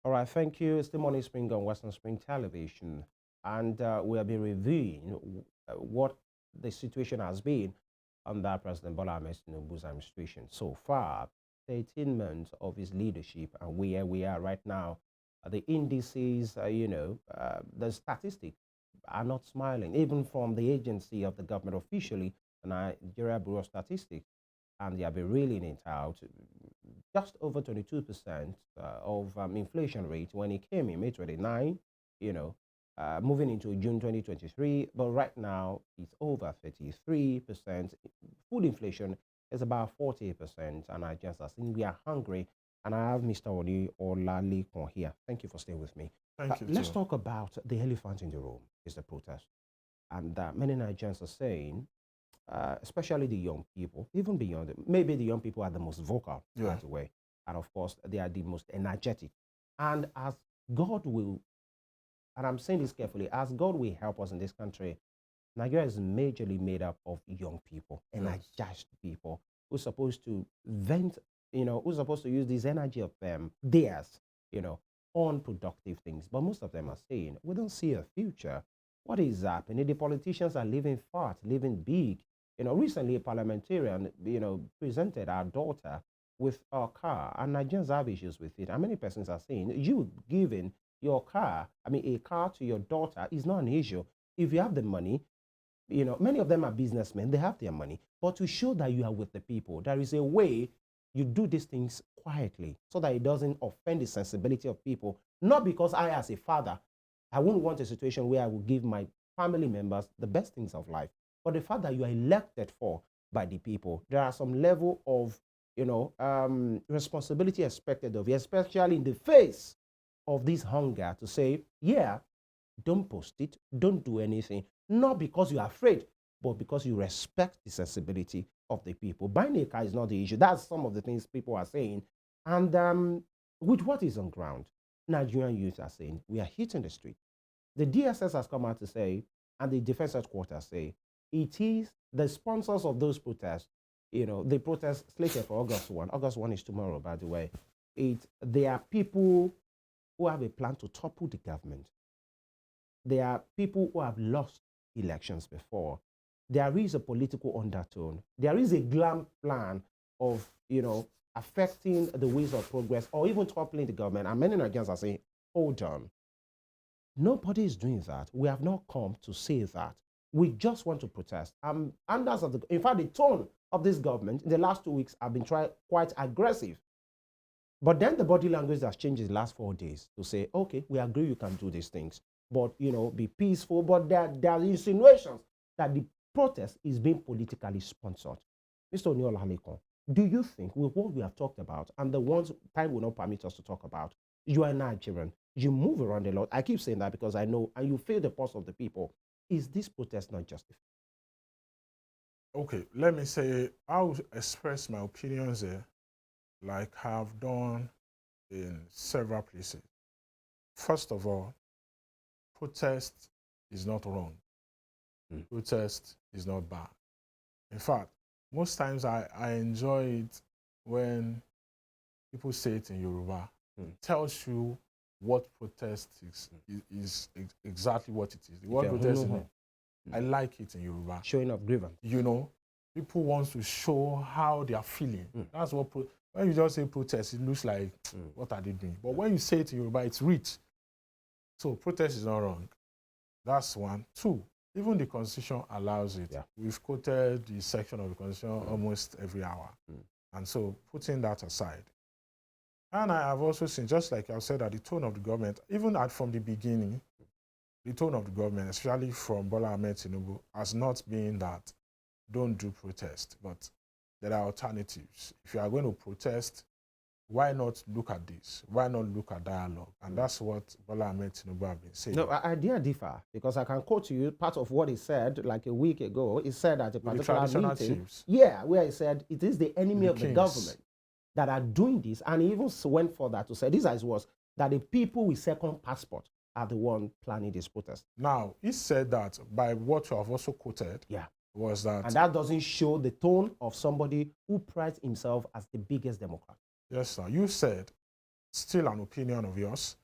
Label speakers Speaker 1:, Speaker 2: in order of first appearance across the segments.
Speaker 1: All right, thank you. It's the Morning Spring on Western Spring Television. And we'll be reviewing what the situation has been under President Bola Ahmed Tinubu's administration so far, 13 months of his leadership, and where we are right now. The indices, the statistics are not smiling, even from the agency of the government officially, the Nigeria Bureau of Statistics, and they have been reeling it out. Just over 22% of inflation rate when it came in May 29, you know, moving into June 2023, but right now it's over 33%. Full inflation is about 40%, and I just think we are hungry. And I have Mr. Oni Olalekan here. Thank you for staying with me.
Speaker 2: Thank you,
Speaker 1: Let's
Speaker 2: too.
Speaker 1: talk about the elephant in the room, is the protest. And many Nigerians are saying, especially the young people, even beyond it, maybe the young people are the most vocal, by
Speaker 2: Yeah.
Speaker 1: the way. And of course, they are the most energetic. And as God will, and I'm saying this carefully, as God will help us in this country, Nigeria is majorly made up of young people,
Speaker 2: Yes.
Speaker 1: energized people who's supposed to vent, who's supposed to use this energy of theirs, you know, on productive things. But most of them are saying, we don't see a future. What is happening? The politicians are living fat, living big. Recently a parliamentarian, presented our daughter with a car, and Nigerians have issues with it. And many persons are saying, you giving your car, a car to your daughter is not an issue. If you have the money, many of them are businessmen, they have their money. But to show that you are with the people, there is a way you do these things quietly so that it doesn't offend the sensibility of people. Not because I, as a father, I wouldn't want a situation where I will give my family members the best things of life. But the fact that you are elected for by the people, there are some level of, responsibility expected of you, especially in the face of this hunger to say, yeah, don't post it, don't do anything, not because you're afraid, but because you respect the sensibility of the people. Buying a car is not the issue. That's some of the things people are saying. And with what is on ground, Nigerian youth are saying, we are hitting the street. The DSS has come out to say, and the defense headquarters say, it is the sponsors of those protests, the protest slated for August 1. August 1 is tomorrow, by the way. They are people who have a plan to topple the government. There are people who have lost elections before. There is a political undertone. There is a glam plan of, affecting the ways of progress or even toppling the government. And many Nigerians are saying, hold on. Nobody is doing that. We have not come to say that. We just want to protest. And that's in fact, the tone of this government in the last 2 weeks have been quite aggressive. But then the body language has changed in the last 4 days to say, okay, we agree you can do these things, but, be peaceful. But there are insinuations that the protest is being politically sponsored. Mr. Olalekan, do you think with what we have talked about and the ones time will not permit us to talk about, you are Nigerian, you move around a lot. I keep saying that because I know, and you feel the pulse of the people. Is this protest not justified?
Speaker 2: Okay, let me say, I'll express my opinions here like I've done in several places. First of all, protest is not wrong. Protest is not bad. In fact, most times I enjoy it when people say it in Yoruba. It tells you what protest is exactly what it is. The word protest, I like it in Yoruba.
Speaker 1: Showing of grievance.
Speaker 2: People want to show how they are feeling. That's what, when you just say protest, it looks like, what are they doing? But when you say it in Yoruba, it's rich. So protest is not wrong. That's one. Two, even the Constitution allows it.
Speaker 1: Yeah.
Speaker 2: We've quoted the section of the Constitution almost every hour. And so putting that aside. And I have also seen, just like I said, that the tone of the government, even from the beginning, the tone of the government, especially from Bola Ahmed Tinubu, has not been that don't do protest, but there are alternatives. If you are going to protest, why not look at this? Why not look at dialogue? And that's what Bola Ahmed Tinubu have been saying.
Speaker 1: No, I dare differ because I can quote to you part of what he said like a week ago. He said at a particular meeting,
Speaker 2: chiefs.
Speaker 1: where he said it is the enemy of the government that are doing this, and he even went further to say, this as was, that the people with second passport are the one planning this protest.
Speaker 2: Now, he said that by what you have also quoted, was that...
Speaker 1: And that doesn't show the tone of somebody who prides himself as the biggest Democrat.
Speaker 2: Yes, sir. You said still an opinion of yours.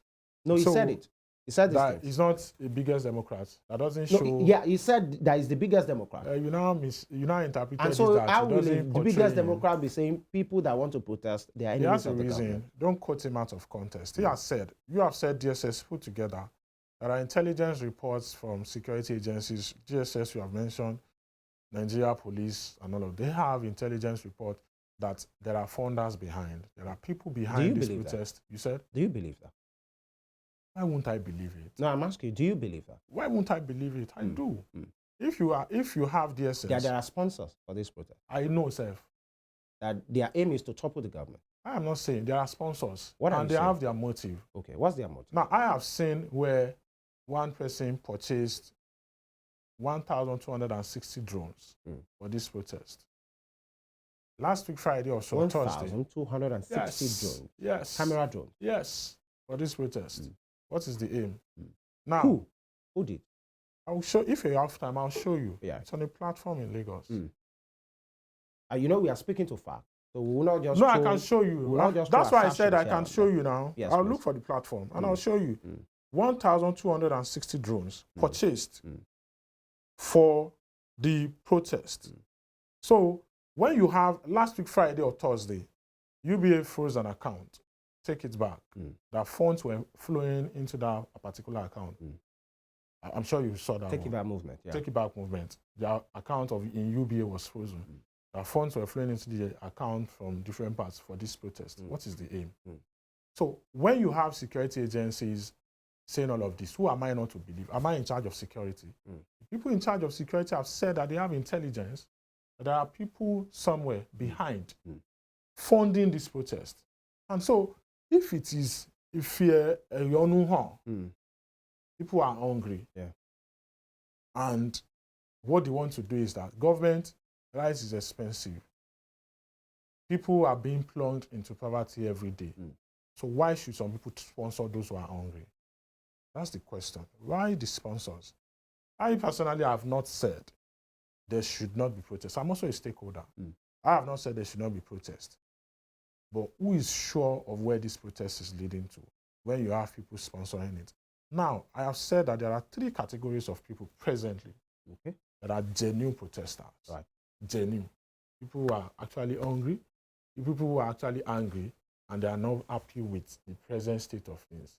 Speaker 1: No, he
Speaker 2: So
Speaker 1: said it. He said this
Speaker 2: that
Speaker 1: thing.
Speaker 2: he's not the biggest Democrat. That doesn't
Speaker 1: No,
Speaker 2: show.
Speaker 1: yeah, he said that is the biggest Democrat.
Speaker 2: You now interpreted
Speaker 1: And so
Speaker 2: it that
Speaker 1: how
Speaker 2: he
Speaker 1: will
Speaker 2: doesn't
Speaker 1: the biggest
Speaker 2: portray him.
Speaker 1: Democrat be saying people that want to protest, they are
Speaker 2: He
Speaker 1: enemies
Speaker 2: has a
Speaker 1: of the
Speaker 2: reason.
Speaker 1: government?
Speaker 2: Don't quote him out of context. He has said, you have said DSS put together. There are intelligence reports from security agencies. DSS, you have mentioned, Nigeria police and all of them. They have intelligence report that there are funders behind. There are people behind this protest. You said?
Speaker 1: Do you believe that?
Speaker 2: Why won't I believe it?
Speaker 1: No, I'm asking you, do you believe that?
Speaker 2: Why won't I believe it? I do. If you have DSS,
Speaker 1: There are sponsors for this protest.
Speaker 2: I know, sir.
Speaker 1: That their aim is to topple the government.
Speaker 2: I am not saying there are sponsors.
Speaker 1: What are
Speaker 2: and
Speaker 1: you
Speaker 2: they
Speaker 1: saying?
Speaker 2: have their motive.
Speaker 1: Okay, what's their motive?
Speaker 2: Now, I have seen where one person purchased 1,260 drones for this protest. Last week, Friday or so, Thursday.
Speaker 1: 1,260 drones?
Speaker 2: Yes.
Speaker 1: Camera drones?
Speaker 2: Yes, for this protest. What is the aim? Now,
Speaker 1: Who did?
Speaker 2: I will show, if you have time, I'll show you.
Speaker 1: Yeah.
Speaker 2: It's on a platform in Lagos.
Speaker 1: You know, we are speaking to fact. So we will not just
Speaker 2: I can show you. That's why I said I can show you now.
Speaker 1: Yes,
Speaker 2: I'll
Speaker 1: please.
Speaker 2: look for the platform and I'll show you. 1,260 drones purchased for the protest. So when you have last week Friday or Thursday, UBA froze an account, take it back. The funds were flowing into that particular account. I'm sure you saw that.
Speaker 1: Take it back movement. Yeah.
Speaker 2: Take it back movement. The account in UBA was frozen. The funds were flowing into the account from different parts for this protest. What is the aim? So when you have security agencies saying all of this, who am I not to believe? Am I in charge of security? People in charge of security have said that they have intelligence, that there are people somewhere behind funding this protest. And so if it is, people are hungry. And what they want to do is that government, rice is expensive. People are being plunged into poverty every day. So why should some people sponsor those who are hungry? That's the question. Why the sponsors? I personally have not said there should not be protests. I'm also a stakeholder. I have not said there should not be protests. But who is sure of where this protest is leading to when you have people sponsoring it? Now, I have said that there are 3 categories of people presently that are genuine protesters.
Speaker 1: Right.
Speaker 2: Genuine. People who are actually hungry, people who are actually angry, and they are not happy with the present state of things.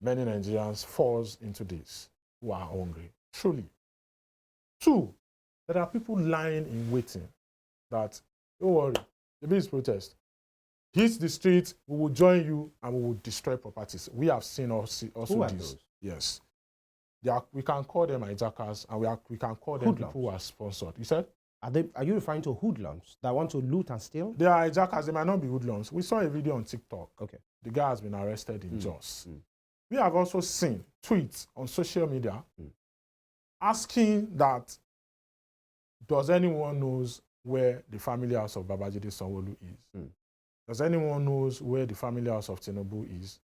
Speaker 2: Many Nigerians falls into this who are hungry, truly. 2, there are people lying in waiting that, don't worry, the biggest protest. Hit the street, we will join you and we will destroy properties. We have seen also
Speaker 1: Who are
Speaker 2: this.
Speaker 1: those?
Speaker 2: Yes. We can call them hijackers and we can call them
Speaker 1: Hoodlums.
Speaker 2: people who are sponsored. You said?
Speaker 1: Are you referring to hoodlums that want to loot and steal?
Speaker 2: They are hijackers, they might not be hoodlums. We saw a video on TikTok.
Speaker 1: Okay.
Speaker 2: The guy has been arrested in Jos. We have also seen tweets on social media asking that, does anyone knows where the family house of Babajide Sanwo-Olu is? Does anyone knows where the family house of Tinubu is?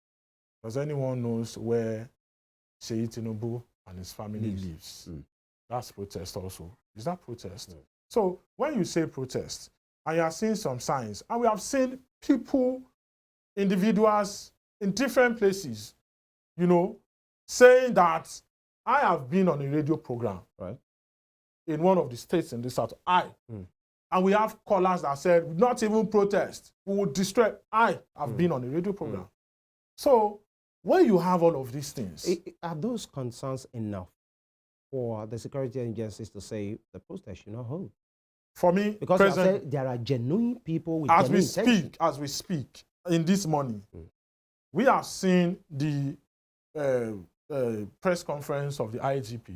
Speaker 2: Does anyone knows where Seyi Tinubu and his family lives? That's protest also. Is that protest? So when you say protest, and you are seeing some signs, and we have seen people, individuals in different places, saying that I have been on a radio program in one of the states in the south. And we have callers that said, not even protest, we will destroy. I have been on a radio program. So when you have all of these things.
Speaker 1: Are those concerns enough for the security agencies to say the protest should not hold?
Speaker 2: For me,
Speaker 1: because there are genuine people with
Speaker 2: as we speak in this morning, we have seen the press conference of the IGP.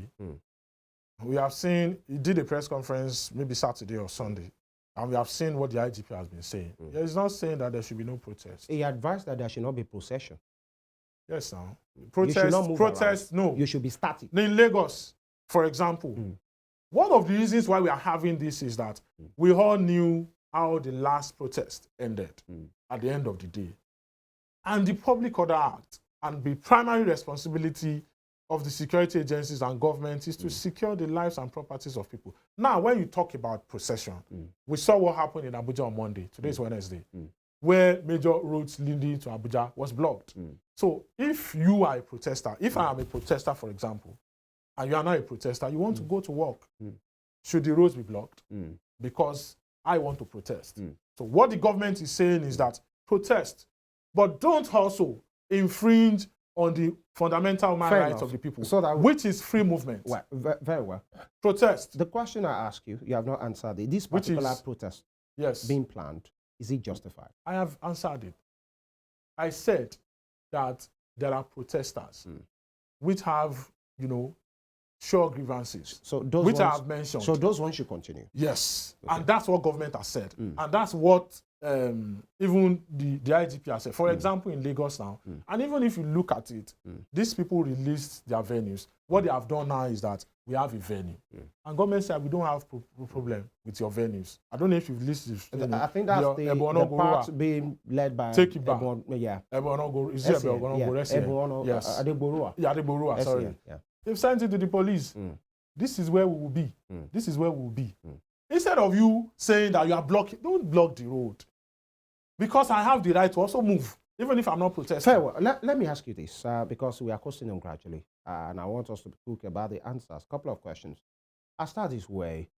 Speaker 2: We have seen, he did a press conference maybe Saturday or Sunday, and we have seen what the IGP has been saying. He's not saying that there should be no protest.
Speaker 1: He advised that there should not be procession.
Speaker 2: Yes, now.
Speaker 1: Protest,
Speaker 2: no.
Speaker 1: You should be static.
Speaker 2: In Lagos, for example, one of the reasons why we are having this is that we all knew how the last protest ended at the end of the day. And the Public Order Act and the primary responsibility of the security agencies and government is to secure the lives and properties of people. Now, when you talk about procession, we saw what happened in Abuja on Monday. Today is Wednesday. where major roads leading to Abuja was blocked. So if you are a protester, if I am a protester, for example, and you are not a protester, you want to go to work, should the roads be blocked? Because I want to protest. So what the government is saying is that protest, but don't also infringe on the fundamental human rights of the people, so that which is free movement.
Speaker 1: Well, very well.
Speaker 2: Protest.
Speaker 1: The question I ask you, you have not answered it. This particular protest being planned, is it justified? I
Speaker 2: have answered it. I said that there are protesters which have, sure grievances, so those which I have mentioned.
Speaker 1: So those ones should continue.
Speaker 2: Yes, and that's what government has said, and that's what even the IGP has said. For example, in Lagos now, and even if you look at it, these people released their venues. What they have done now is that we have a venue, and government said we don't have problem with your venues. I don't know if you've listened.
Speaker 1: I think that's the part being led by
Speaker 2: Take it back.
Speaker 1: Is
Speaker 2: it Ebono? Yes. Adegboruwa, sorry. Yeah. They've sent it to the police. This is where we will be. This is where we will be. Instead of you saying that you are blocking, don't block the road. Because I have the right to also move, even if I'm not protesting.
Speaker 1: Fair well. Let me ask you this, because we are coasting them gradually, and I want us to talk about the answers. Couple of questions. I'll start this way.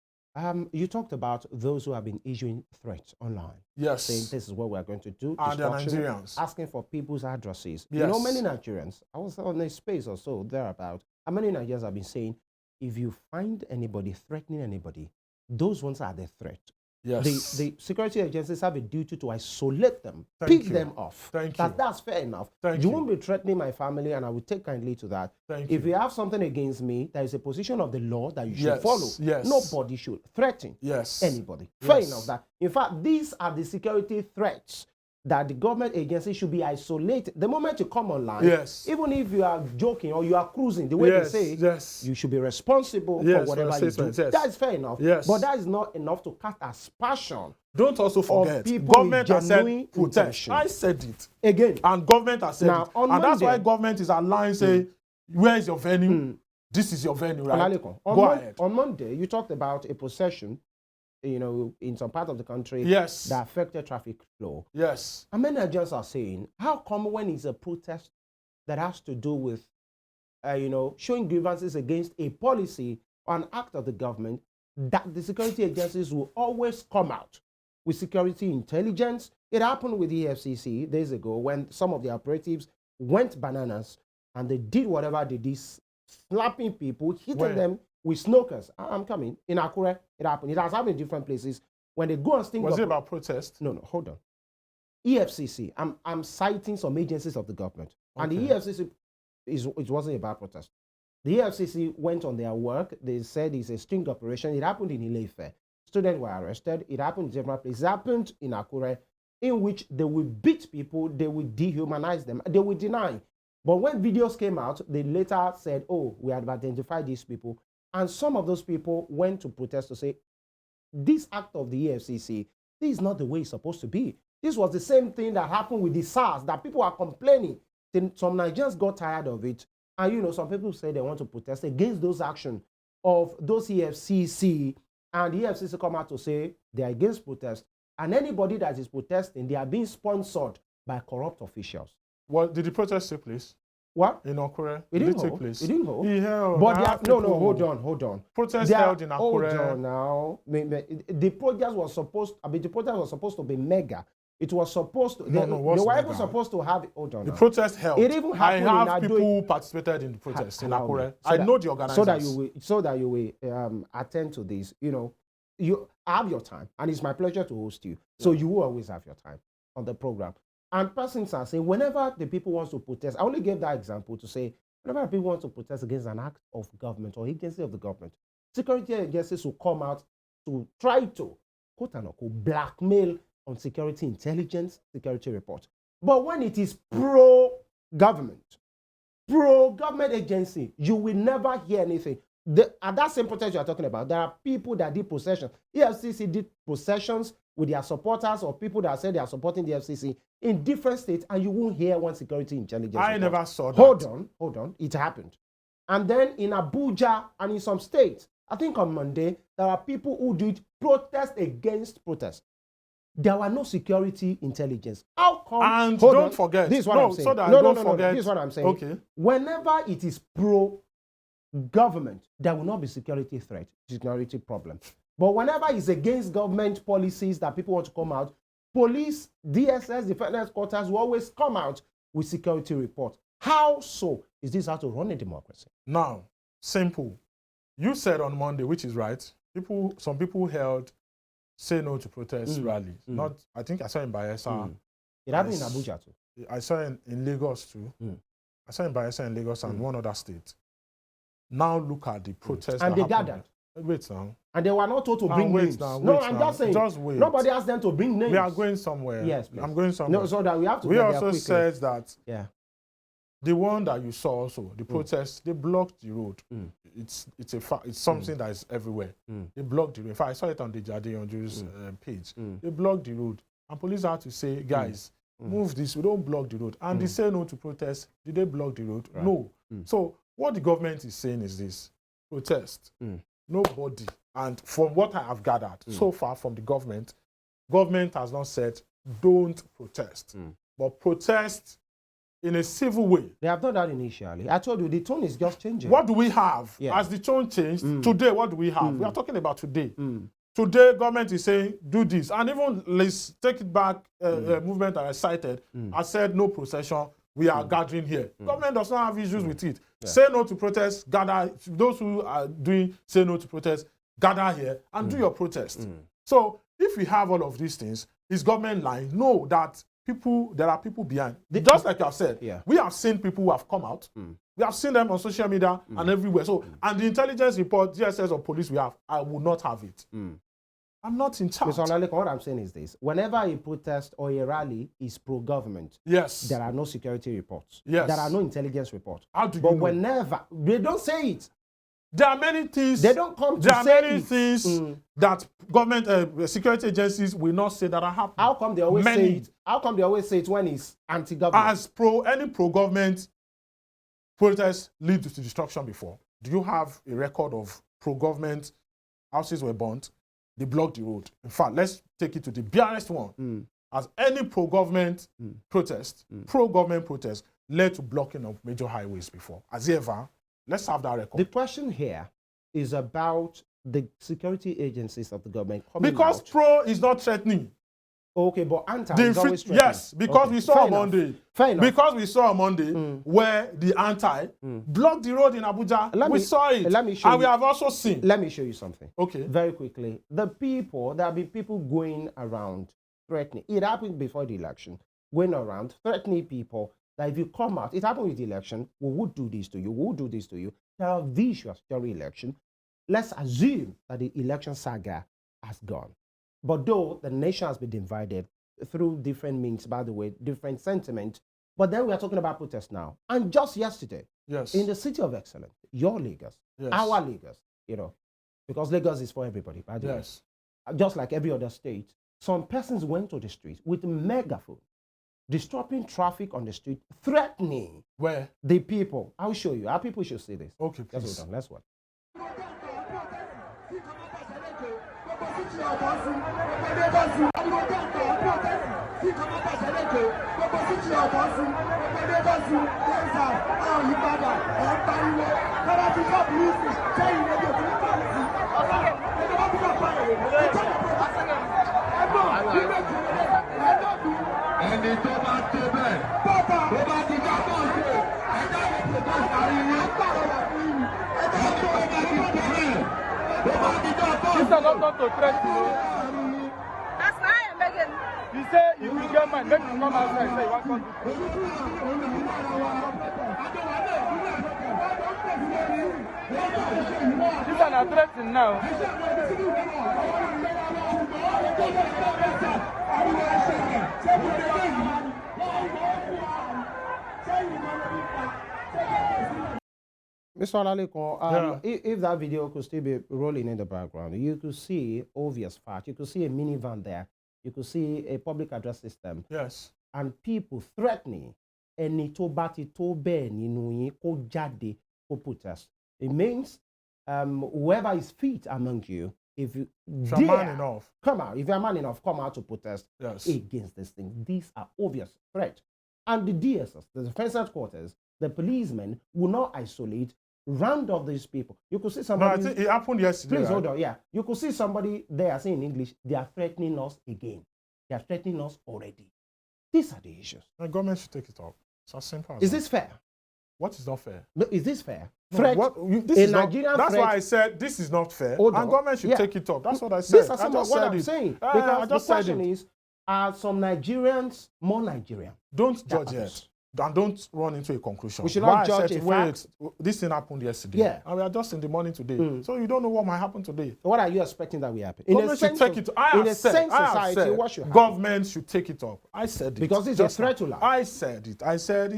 Speaker 1: You talked about those who have been issuing threats online.
Speaker 2: Yes.
Speaker 1: Saying this is what we're going to do.
Speaker 2: And they're Nigerians.
Speaker 1: Asking for people's addresses.
Speaker 2: Yes.
Speaker 1: Many Nigerians, I was on a space or so thereabout, and many Nigerians have been saying, if you find anybody threatening anybody, those ones are the threat.
Speaker 2: Yes.
Speaker 1: The security agencies have a duty to isolate them, pick them off. That's fair enough. You won't be threatening my family, and I will take kindly to that. If you have something against me, there is a position of the law that you should follow.
Speaker 2: Yes.
Speaker 1: Nobody should threaten anybody. Fair enough that. In fact, these are the security threats that the government agency should be isolated. The moment you come online, even if you are joking or you are cruising, the way they say, you should be responsible for whatever you do. That is fair enough. But that is not enough to cast aspersion.
Speaker 2: Don't also forget, government has said protest. I said it.
Speaker 1: Again.
Speaker 2: And government has said it. And that's why government is aligned, say, where is your venue? This is your venue, right? Go ahead.
Speaker 1: On Monday, you talked about a procession, in some part of the country that affected traffic flow.
Speaker 2: Yes.
Speaker 1: And many Nigerians are saying, how come when it's a protest that has to do with, showing grievances against a policy or an act of the government, that the security agencies will always come out with security intelligence? It happened with the EFCC days ago when some of the operatives went bananas and they did whatever they did, slapping people, hitting them with snokers. I'm coming. In Akure, it happened. It has happened in different places. When they go and sting
Speaker 2: Was it about protest?
Speaker 1: No, hold on. EFCC, I'm citing some agencies of the government. And the EFCC, it wasn't about protest. The EFCC went on their work. They said it's a sting operation. It happened in Ile-Ife. Students were arrested. It happened in different places. It happened in Akure, in which they will beat people, they will dehumanize them, they will deny. But when videos came out, they later said, oh, we have identified these people. And some of those people went to protest to say, this act of the EFCC, this is not the way it's supposed to be. This was the same thing that happened with the SARS, that people are complaining. Then some Nigerians got tired of it. And, some people say they want to protest against those actions of those EFCC. And the EFCC come out to say they are against protest. And anybody that is protesting, they are being sponsored by corrupt officials.
Speaker 2: Well, did the protest take place?
Speaker 1: What?
Speaker 2: In Akure?
Speaker 1: It didn't take place. It didn't hold. He held. But hold on.
Speaker 2: Protest held in Akure.
Speaker 1: Hold on now. The protest was supposed to be mega. It was supposed to. They were even supposed to have. Hold on.
Speaker 2: The protest held.
Speaker 1: It even happened.
Speaker 2: I have people who participated in the protest in Akure. I know the organizers.
Speaker 1: So that you will attend to this. You have your time, and it's my pleasure to host you. So you will always have your time on the program. And persons are saying, whenever the people want to protest, I only gave that example to say, whenever people want to protest against an act of government or agency of the government, security agencies will come out to try to, quote unquote, blackmail on security intelligence, security report. But when it is pro-government agency, you will never hear anything. At that same protest you are talking about, there are people that did processions. EFCC did processions with their supporters or people that say they are supporting the FCC in different states, and you won't hear one security intelligence report.
Speaker 2: Never saw that.
Speaker 1: Hold on. It happened. And then in Abuja and in some states, I think on Monday, there are people who did protest against protest. there were no security intelligence. How come?
Speaker 2: And don't forget.
Speaker 1: This is what I'm saying.
Speaker 2: So that
Speaker 1: no,
Speaker 2: don't
Speaker 1: no,
Speaker 2: forget.
Speaker 1: This is what I'm saying.
Speaker 2: Okay.
Speaker 1: Whenever it is pro-government, there will not be security threat, security problem. But whenever it's against government policies that people want to come out, police, DSS, defense headquarters will always come out with security reports. How so is this how to run a democracy?
Speaker 2: Now, simple. You said on Monday, which is right, some people held say no to protest rallies. Not, I think I saw in Bayelsa.
Speaker 1: It happened in Abuja too.
Speaker 2: I saw in Lagos too. I saw in Bayelsa in Lagos and one other state. Now look at the protests.
Speaker 1: And they gathered.
Speaker 2: Wait now.
Speaker 1: And they were not told to bring names.
Speaker 2: No,
Speaker 1: I'm just saying.
Speaker 2: Just wait.
Speaker 1: Nobody asked them to bring names.
Speaker 2: We are going somewhere.
Speaker 1: Yes, please.
Speaker 2: I'm going somewhere.
Speaker 1: No, so that we have to.
Speaker 2: We also said that the one that you saw also, the protest, they blocked the road. It's a fact. It's something that is everywhere. They blocked the road. In fact, I saw it on the Jade Onju's page. They blocked the road. And police had to say, guys, move this. We don't block the road. And they say no to protest. Did they block the road? Right. No. So what the government is saying is this. Protest. Nobody. And from what I have gathered so far from the government has not said don't protest. But protest in a civil way.
Speaker 1: They have done that initially. I told you the tone is just changing.
Speaker 2: What do we have? As the tone changed, today what do we have? We are talking about today. Today, government is saying, do this. And even let's take it back, movement that I cited, I said no procession, we are gathering here. Government does not have issues with it. Say no to protest, gather. Those who are doing say no to protest, gather here and do your protest. So if we have all of these things, is government lying? No, that there are people behind. Just like I've said, we have seen people who have come out. We have seen them on social media and everywhere. So, and the intelligence report, DSS or police we have, I will not have it. I'm not in charge.
Speaker 1: Mr. Olalekan, what I'm saying is this. Whenever a protest or a rally is pro-government, there are no security reports. There are no intelligence reports.
Speaker 2: How do you
Speaker 1: know?
Speaker 2: Whenever,
Speaker 1: they don't say it.
Speaker 2: There are many things.
Speaker 1: They don't come to say it.
Speaker 2: There are many things that government security agencies will not say that are happening.
Speaker 1: How come they always say it? How come they always say it when it's anti-government?
Speaker 2: As any pro-government protest lead to destruction before? Do you have a record of pro-government houses were burnt? They blocked the road. In fact, let's take it to the barest one. As any pro-government protest, pro-government protest led to blocking of major highways before? Has it ever? Let's have that record.
Speaker 1: The question here is about the security agencies of the government coming
Speaker 2: because
Speaker 1: out.
Speaker 2: Pro is not threatening.
Speaker 1: Okay, but anti is always threatening.
Speaker 2: Yes, because we saw on Monday. Because we saw on Monday where the anti blocked the road in Abuja. We saw it.
Speaker 1: Let me show
Speaker 2: and we have also seen.
Speaker 1: Let me show you something.
Speaker 2: Okay.
Speaker 1: Very quickly. There have been people going around threatening. It happened before the election. Going around threatening people that if you come out, it happened with the election, we would do this to you, we would do this to you. There are visuals during election. Let's assume that the election saga has gone. But though the nation has been divided through different means, by the way, different sentiment, but then we are talking about protests now. And just yesterday, in the city of excellence, your Lagos, our Lagos, because Lagos is for everybody, by the way. Just like every other state, some persons went to the streets with a megaphone, disrupting traffic on the street, threatening the people. I'll show you. Our people should see this.
Speaker 2: Okay, please.
Speaker 1: Let's watch.
Speaker 3: Ẹni tó bá dé bẹ́ẹ̀, tó bá ti jábọ̀ ṣe, ẹ̀dá ìpè tó pariwo, ẹ̀dá tó bá ti bẹ̀rẹ̀, tó bá ti jábọ̀ ṣe.
Speaker 4: This is not to threaten you. That's why I'm begging. You say if you get mine, make you come outside. Say you want to come to These are not threatening now.
Speaker 1: Mr. Olalekan, if that video could still be rolling in the background, you could see obvious fact. You could see a minivan there. You could see a public address system.
Speaker 2: Yes.
Speaker 1: And people threatening ẹni tó bá ti tó bẹ́ẹ̀ nínú yín kó jáde kó protest. It means whoever is fit among you if you
Speaker 2: If you're man enough.
Speaker 1: come out, if you're man enough, come out to protest
Speaker 2: Yes.
Speaker 1: against this thing. These are obvious threats. And the DSS, the defense headquarters, the policemen will not isolate, round up these people. You could see
Speaker 2: No,
Speaker 1: somebody.
Speaker 2: I think it happened yesterday.
Speaker 1: Please
Speaker 2: right?
Speaker 1: hold on. Yeah, you could see somebody there saying in English, they are threatening us again. They are threatening us already. These are the issues.
Speaker 2: The government should take it up. It's as simple as
Speaker 1: Is
Speaker 2: that.
Speaker 1: this fair?
Speaker 2: What is not fair?
Speaker 1: No, is this fair?
Speaker 2: No,
Speaker 1: Threat.
Speaker 2: this
Speaker 1: a
Speaker 2: is not,
Speaker 1: Nigerian
Speaker 2: that's
Speaker 1: threat.
Speaker 2: why I said this is not fair.
Speaker 1: Hold
Speaker 2: And
Speaker 1: on.
Speaker 2: government should
Speaker 1: Yeah.
Speaker 2: take it up. That's what I said.
Speaker 1: These are some
Speaker 2: I
Speaker 1: of
Speaker 2: just
Speaker 1: what
Speaker 2: said
Speaker 1: I'm
Speaker 2: it.
Speaker 1: saying.
Speaker 2: I
Speaker 1: Because the
Speaker 2: just said
Speaker 1: question
Speaker 2: it.
Speaker 1: is, are some Nigerians more Nigerian?
Speaker 2: Don't
Speaker 1: than
Speaker 2: judge
Speaker 1: others?
Speaker 2: yet. And don't run into a conclusion.
Speaker 1: We should
Speaker 2: Why
Speaker 1: not
Speaker 2: I
Speaker 1: judge
Speaker 2: said
Speaker 1: a
Speaker 2: wait, this thing happened yesterday.
Speaker 1: Yeah.
Speaker 2: And we are just in the morning today. So you don't know what might happen today.
Speaker 1: So what are you expecting that will happen?
Speaker 2: Government should take it up. I
Speaker 1: in a
Speaker 2: have said,
Speaker 1: sane
Speaker 2: I have
Speaker 1: society,
Speaker 2: said,
Speaker 1: what should happen?
Speaker 2: government should take it up. I said it.
Speaker 1: Because it's a
Speaker 2: Just
Speaker 1: threat
Speaker 2: now.
Speaker 1: to life.
Speaker 2: I said it. I said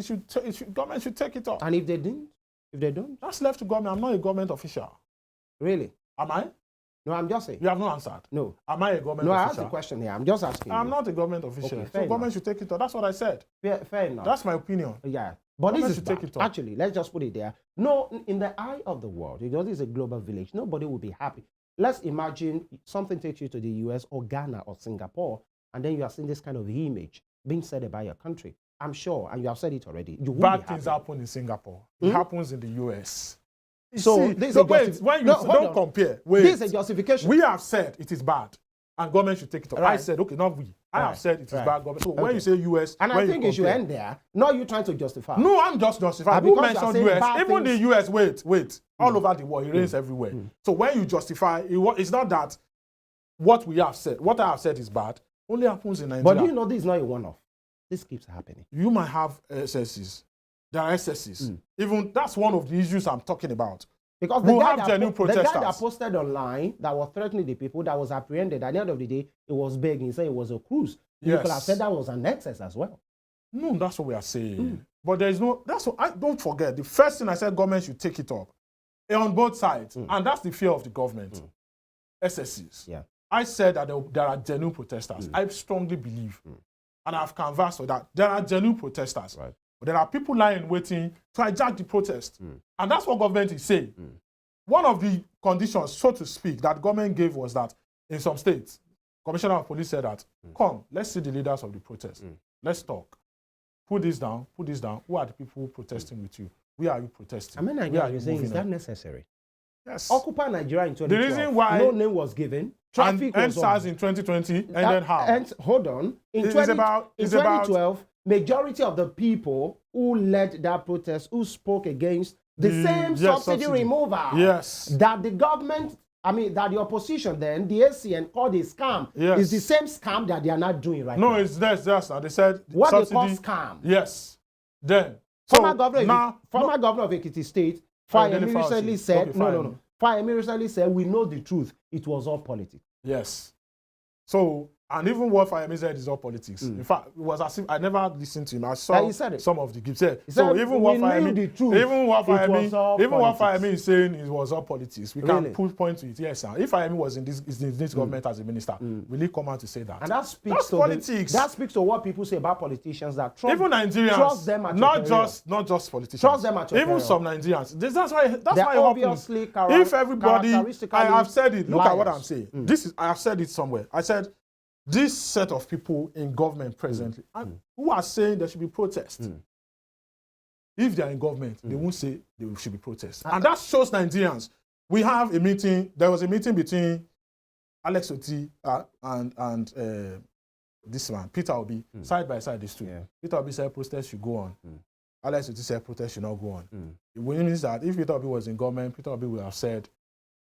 Speaker 2: government should take it up.
Speaker 1: And if they didn't? If they don't?
Speaker 2: That's left to government. I'm not a government official.
Speaker 1: Really?
Speaker 2: Am I?
Speaker 1: No, I'm just saying.
Speaker 2: You have not answered.
Speaker 1: No.
Speaker 2: Am I a government
Speaker 1: No, I asked
Speaker 2: official?
Speaker 1: the question here. I'm just asking
Speaker 2: I'm
Speaker 1: you.
Speaker 2: not a government official.
Speaker 1: Okay,
Speaker 2: So
Speaker 1: fair
Speaker 2: government should take it up. That's what I said.
Speaker 1: Fair enough.
Speaker 2: That's my opinion.
Speaker 1: Yeah. But this
Speaker 2: Government
Speaker 1: is
Speaker 2: should take
Speaker 1: bad.
Speaker 2: it up.
Speaker 1: Actually, let's just put it there. No, in the eye of the world, because this is a global village, nobody will be happy. Let's imagine something takes you to the US or Ghana or Singapore, and then you are seeing this kind of image being said about your country. I'm sure, and you have said it already, you won't
Speaker 2: Bad
Speaker 1: be
Speaker 2: things
Speaker 1: happy.
Speaker 2: happen in Singapore. It happens in the US. You
Speaker 1: So
Speaker 2: see,
Speaker 1: this is
Speaker 2: no,
Speaker 1: a
Speaker 2: wait,
Speaker 1: justi-
Speaker 2: when you
Speaker 1: No, hold
Speaker 2: don't
Speaker 1: on.
Speaker 2: compare, wait.
Speaker 1: This is a justification.
Speaker 2: We have said it is bad, and government should take it up. I
Speaker 1: Right.
Speaker 2: said, okay, not we. I have
Speaker 1: Right.
Speaker 2: said it is
Speaker 1: Right.
Speaker 2: bad government. So when
Speaker 1: Okay.
Speaker 2: you say US,
Speaker 1: And
Speaker 2: when
Speaker 1: I think it should
Speaker 2: compare-
Speaker 1: end there. Not you trying to justify.
Speaker 2: No, I'm just justifying.
Speaker 1: And
Speaker 2: Who
Speaker 1: because you are
Speaker 2: mentioned
Speaker 1: saying
Speaker 2: US?
Speaker 1: bad
Speaker 2: Even
Speaker 1: things-
Speaker 2: the US, wait. All over the world, it rains everywhere. So when you justify, it's not that what we have said, what I have said is bad, only happens in Nigeria.
Speaker 1: But do you know this is not a one-off? This keeps happening.
Speaker 2: You might have excesses. There are excesses. Even that's one of the issues I'm talking about.
Speaker 1: Because
Speaker 2: We'll
Speaker 1: the,
Speaker 2: have
Speaker 1: guy
Speaker 2: genuine
Speaker 1: the guy that
Speaker 2: protesters.
Speaker 1: posted online that was threatening the people that was apprehended, at the end of the day, it was begging. He said it was a cruise.
Speaker 2: Yes.
Speaker 1: People have said that was an excess as well.
Speaker 2: No, that's what we are saying. But there is no, that's what, don't forget, the first thing I said, government should take it up on both sides. And that's the fear of the government. SSCs.
Speaker 1: Yeah.
Speaker 2: I said that there are genuine protesters. I strongly believe, and I've canvassed for that, there are genuine protesters.
Speaker 1: Right.
Speaker 2: But there are people lying waiting to hijack the protest. And that's what government is saying. One of the conditions, so to speak, that government gave was that in some states, Commissioner of Police said that, come, let's see the leaders of the protest. Let's talk. Put this down, put this down. Who are the people protesting with you? Where are you protesting?
Speaker 1: I mean,
Speaker 2: Where are
Speaker 1: Nigeria
Speaker 2: you
Speaker 1: is saying,
Speaker 2: moving
Speaker 1: is that
Speaker 2: on?
Speaker 1: necessary?
Speaker 2: Yes.
Speaker 1: Occupy Nigeria in 2012.
Speaker 2: The reason why-
Speaker 1: no name was given. Traffic
Speaker 2: and
Speaker 1: was
Speaker 2: SARS
Speaker 1: on.
Speaker 2: in 2020, and then how?
Speaker 1: And hold on. In,
Speaker 2: It's
Speaker 1: 20
Speaker 2: about-
Speaker 1: in
Speaker 2: it's about-
Speaker 1: 2012, majority of the people who led that protest, who spoke against the same subsidy removal
Speaker 2: Yes.
Speaker 1: that the government, that the opposition then, the ACN called a scam,
Speaker 2: Yes.
Speaker 1: is the same scam that they are not doing right now.
Speaker 2: No, it's this. Now they said
Speaker 1: What
Speaker 2: subsidy.
Speaker 1: they call scam.
Speaker 2: Yes. Then.
Speaker 1: Former governor of Ekiti State, Femi
Speaker 2: Identify
Speaker 1: recently
Speaker 2: us.
Speaker 1: said,
Speaker 2: Okay,
Speaker 1: no. Femi recently said, we know the truth. It was all politics.
Speaker 2: Yes. So, and even what Fayemi said is all politics. In fact, it was as if I never listened to him. I saw
Speaker 1: Yeah, he said it.
Speaker 2: some of the gifts. So
Speaker 1: said,
Speaker 2: even what
Speaker 1: "We knew
Speaker 2: Fayemi,
Speaker 1: the truth.
Speaker 2: even what
Speaker 1: It was all politics."
Speaker 2: Fayemi is saying, it was all politics. We
Speaker 1: Really?
Speaker 2: can point to it. Yes, sir. If Fayemi was in this government as a minister, will he come out to say that?
Speaker 1: And that speaks
Speaker 2: That's
Speaker 1: to
Speaker 2: politics.
Speaker 1: that speaks to what people say about politicians, that trust,
Speaker 2: Even Nigerians,
Speaker 1: trust them at your
Speaker 2: not
Speaker 1: peril.
Speaker 2: just politicians.
Speaker 1: Trust them at your
Speaker 2: Even
Speaker 1: peril.
Speaker 2: some Nigerians. That's why
Speaker 1: They're
Speaker 2: it happens.
Speaker 1: obviously
Speaker 2: If everybody,
Speaker 1: characteristically
Speaker 2: I have said it. Look at what
Speaker 1: liars.
Speaker 2: I'm saying. I have said it somewhere. I said this set of people in government presently, and who are saying there should be protests. If they are in government, they won't say there should be protests, and that shows Nigerians. We have a meeting. There was a meeting between Alex Oti and this man, Peter Obi, side by side. These two.
Speaker 1: Yeah.
Speaker 2: Peter Obi said protests should go on. Alex Oti said protests should not go on. It means that if Peter Obi was in government, Peter Obi would have said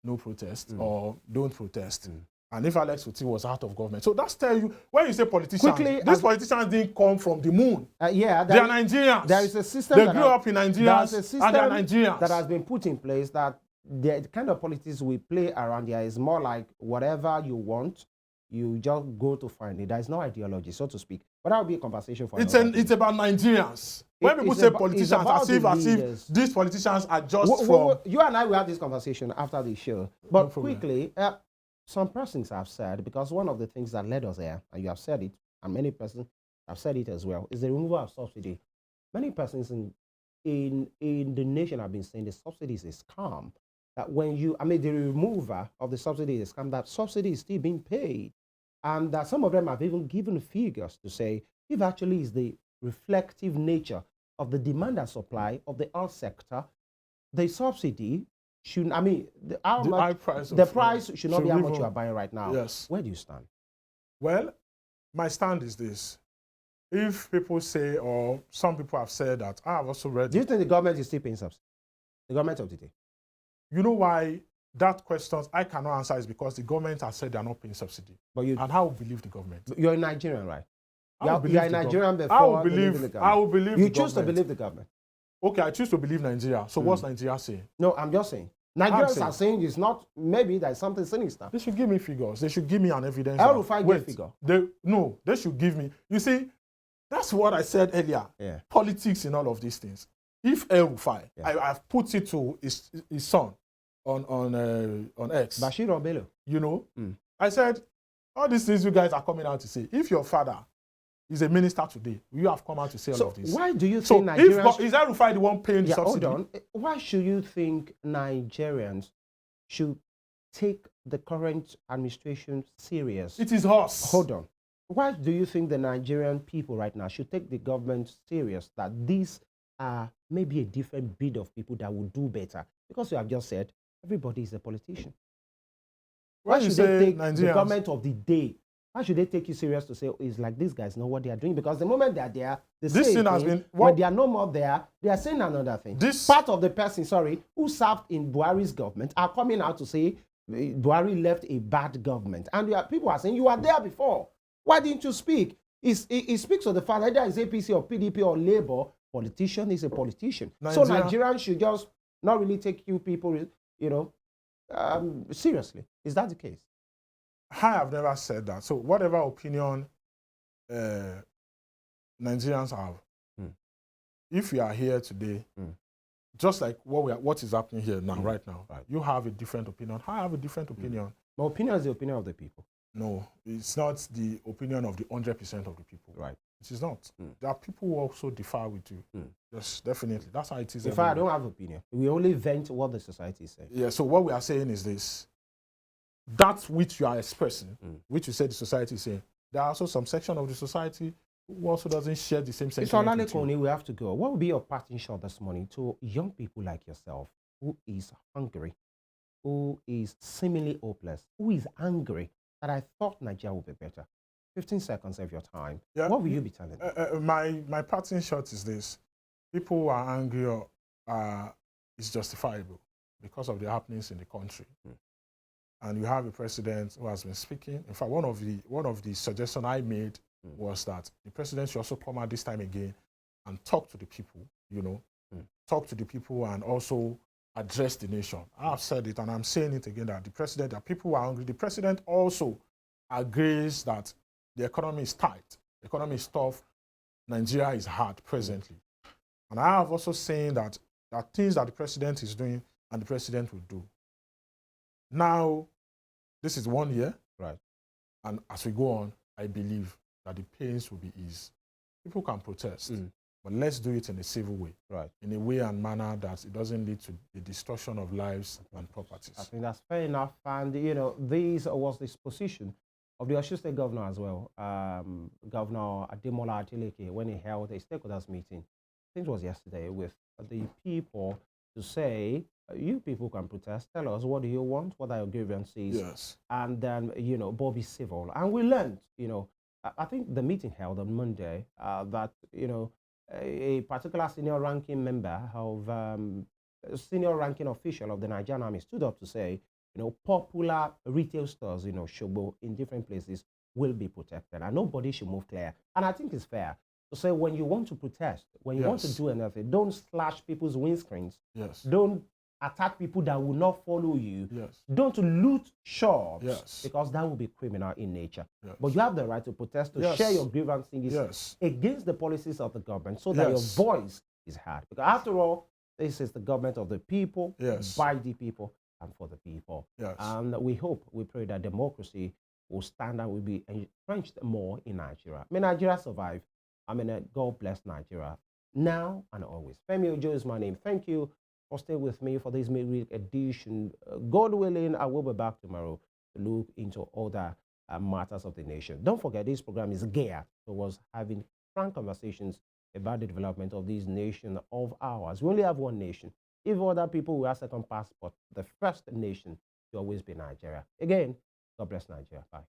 Speaker 2: no protest or don't protest. And if Alex Oti was out of government. So that's tell you, when you say politicians,
Speaker 1: Quickly,
Speaker 2: these politicians didn't come from the moon.
Speaker 1: they
Speaker 2: They are Nigerians.
Speaker 1: There is a system
Speaker 2: They
Speaker 1: that
Speaker 2: grew
Speaker 1: has-
Speaker 2: up in
Speaker 1: there is a
Speaker 2: Nigerians
Speaker 1: system
Speaker 2: and they are Nigerians.
Speaker 1: that has been put in place that the kind of politics we play around here is more like whatever you want, you just go to find it. There is no ideology, so to speak. But that will be a conversation for another day.
Speaker 2: It's about Nigerians. When people
Speaker 1: it's
Speaker 2: say
Speaker 1: about-
Speaker 2: politicians,
Speaker 1: it's about
Speaker 2: as
Speaker 1: the
Speaker 2: if
Speaker 1: leaders.
Speaker 2: these politicians are just
Speaker 1: You and I will have this conversation after the show. But
Speaker 2: No problem.
Speaker 1: quickly, some persons have said, because one of the things that led us here, and you have said it, and many persons have said it as well, is the removal of subsidy. Many persons in the nation have been saying the subsidy is a scam. that when you, I mean, the remover of the subsidy is scam, that subsidy is still being paid. And that some of them have even given figures to say if actually is the reflective nature of the demand and supply of the art sector, the subsidy should, I mean, how
Speaker 2: The
Speaker 1: much,
Speaker 2: high price
Speaker 1: the
Speaker 2: of,
Speaker 1: price should not be how much
Speaker 2: even-
Speaker 1: you are buying right now.
Speaker 2: Yes.
Speaker 1: Where do you stand?
Speaker 2: Well, my stand is this. If people say, or some people have said that, I have also read
Speaker 1: Do you think the government is still paying subsidy? The government of the day?
Speaker 2: You know why that question I cannot answer is because the government has said they are not paying subsidy.
Speaker 1: But you,
Speaker 2: And how will believe the government?
Speaker 1: you're a Nigerian, right?
Speaker 2: I
Speaker 1: You
Speaker 2: will
Speaker 1: are
Speaker 2: believe
Speaker 1: a
Speaker 2: the
Speaker 1: Nigerian
Speaker 2: government.
Speaker 1: before
Speaker 2: I will
Speaker 1: believing
Speaker 2: believe,
Speaker 1: the government.
Speaker 2: I will believe
Speaker 1: You
Speaker 2: the
Speaker 1: choose to
Speaker 2: government.
Speaker 1: believe the government.
Speaker 2: Okay, I choose to believe Nigeria. So what's Nigeria saying?
Speaker 1: No, I'm just saying. Nigerians
Speaker 2: saying-
Speaker 1: are saying it's not, maybe there's something sinister.
Speaker 2: They should give me figures. They should give me an evidence.
Speaker 1: El
Speaker 2: that-
Speaker 1: Rufai
Speaker 2: wait,
Speaker 1: gave figure.
Speaker 2: they should give me. You see, that's what I said earlier.
Speaker 1: Yeah.
Speaker 2: Politics in all of these things. If El Rufai,
Speaker 1: Yeah.
Speaker 2: I've put it to his son on X.
Speaker 1: Bashir Obelo.
Speaker 2: You know, I said, all these things you guys are coming out to say. If your father is a minister today, you have come out to say all
Speaker 1: So
Speaker 2: of this.
Speaker 1: why do you
Speaker 2: So
Speaker 1: think Nigerians...
Speaker 2: is El Rufai the one paying the
Speaker 1: Yeah,
Speaker 2: subsidy?
Speaker 1: hold on. Why should you think Nigerians should take the current administration serious?
Speaker 2: It is us.
Speaker 1: Hold on. Why do you think the Nigerian people right now should take the government serious that these are maybe a different breed of people that will do better? Because you have just said everybody is a politician. Why
Speaker 2: When you
Speaker 1: should
Speaker 2: say
Speaker 1: they take the
Speaker 2: Nigerians-
Speaker 1: government of the day? Why should they take you serious to say, oh, it's like these guys know what they are doing? Because the moment they are there, they
Speaker 2: This
Speaker 1: say
Speaker 2: thing
Speaker 1: a
Speaker 2: has
Speaker 1: thing.
Speaker 2: been-
Speaker 1: When
Speaker 2: what-
Speaker 1: they are no more there, they are saying another thing.
Speaker 2: This-
Speaker 1: Part of the person, who served in Buhari's government are coming out to say Buhari left a bad government. And people are saying, you were there before. Why didn't you speak? It speaks of the fact that either it's APC or PDP or Labour, politician is a politician. So Nigerians should just not really take you people, seriously. Is that the case?
Speaker 2: I have never said that. So whatever opinion Nigerians have, if you are here today, just like what is happening here now, right now, you have a different opinion. I have a different opinion.
Speaker 1: My opinion is the opinion of the people.
Speaker 2: No, it's not the opinion of the 100% of the people.
Speaker 1: Right.
Speaker 2: It is not. There are people who also differ with you. Yes, definitely. That's how it is.
Speaker 1: In fact, I don't have opinion. We only vent what the society is saying.
Speaker 2: Yeah, so what we are saying is this. That which you are expressing, which you said the society is saying, there are also some section of the society who also doesn't share the same
Speaker 1: It's
Speaker 2: sentiment with
Speaker 1: Olalekan
Speaker 2: you.
Speaker 1: Oni, we have to go. What would be your parting shot this morning to young people like yourself who is hungry, who is seemingly hopeless, who is angry that I thought Nigeria would be better? 15 seconds of your time.
Speaker 2: Yeah.
Speaker 1: What will you be telling them?
Speaker 2: My parting shot is this. People who are angry is justifiable because of the happenings in the country. And you have a president who has been speaking. In fact, one of the suggestions I made was that the president should also come out this time again and talk to the people, talk to the people and also address the nation. I've said it and I'm saying it again that that people are hungry. The president also agrees that the economy is tight, the economy is tough, Nigeria is hard presently. And I have also saying that there are things that the president is doing and the president will do. Now, this is 1 year.
Speaker 1: Right.
Speaker 2: And as we go on, I believe that the pains will be eased. People can protest, but let's do it in a civil way.
Speaker 1: Right.
Speaker 2: In a way and manner that it doesn't lead to the destruction of lives and properties.
Speaker 1: I think that's fair enough. And, this was this position of the Osun State Governor as well, Governor Ademola Adeleke, when he held a stakeholders meeting, I think it was yesterday, with the people to say, you people can protest, tell us what do you want, what are your grievances,
Speaker 2: Yes.
Speaker 1: and then, but be civil. And we learned, I think the meeting held on Monday that, a particular senior ranking member of, senior ranking official of the Nigerian Army stood up to say, popular retail stores, Shogbo, in different places will be protected and nobody should move clear. And I think it's fair to say when you want to protest, when you want to do anything, don't slash people's windscreens.
Speaker 2: Yes.
Speaker 1: Don't attack people that will not follow you.
Speaker 2: Yes.
Speaker 1: Don't loot shops.
Speaker 2: Yes.
Speaker 1: Because that will be criminal in nature.
Speaker 2: Yes.
Speaker 1: But you have the right to protest, to share your grievances against the policies of the government so that your voice is heard. Because after all, this is the government of the people, by the people, and for the people.
Speaker 2: Yes.
Speaker 1: And we pray that democracy will stand and will be entrenched more in Nigeria. May Nigeria survive. God bless Nigeria now and always. Femi Ojo is my name. Thank you for staying with me for this midweek edition. God willing, I will be back tomorrow to look into other matters of the nation. Don't forget, this program is geared towards having frank conversations about the development of this nation of ours. We only have one nation. If other people will have second passport, the first nation will always be Nigeria. Again, God bless Nigeria. Bye.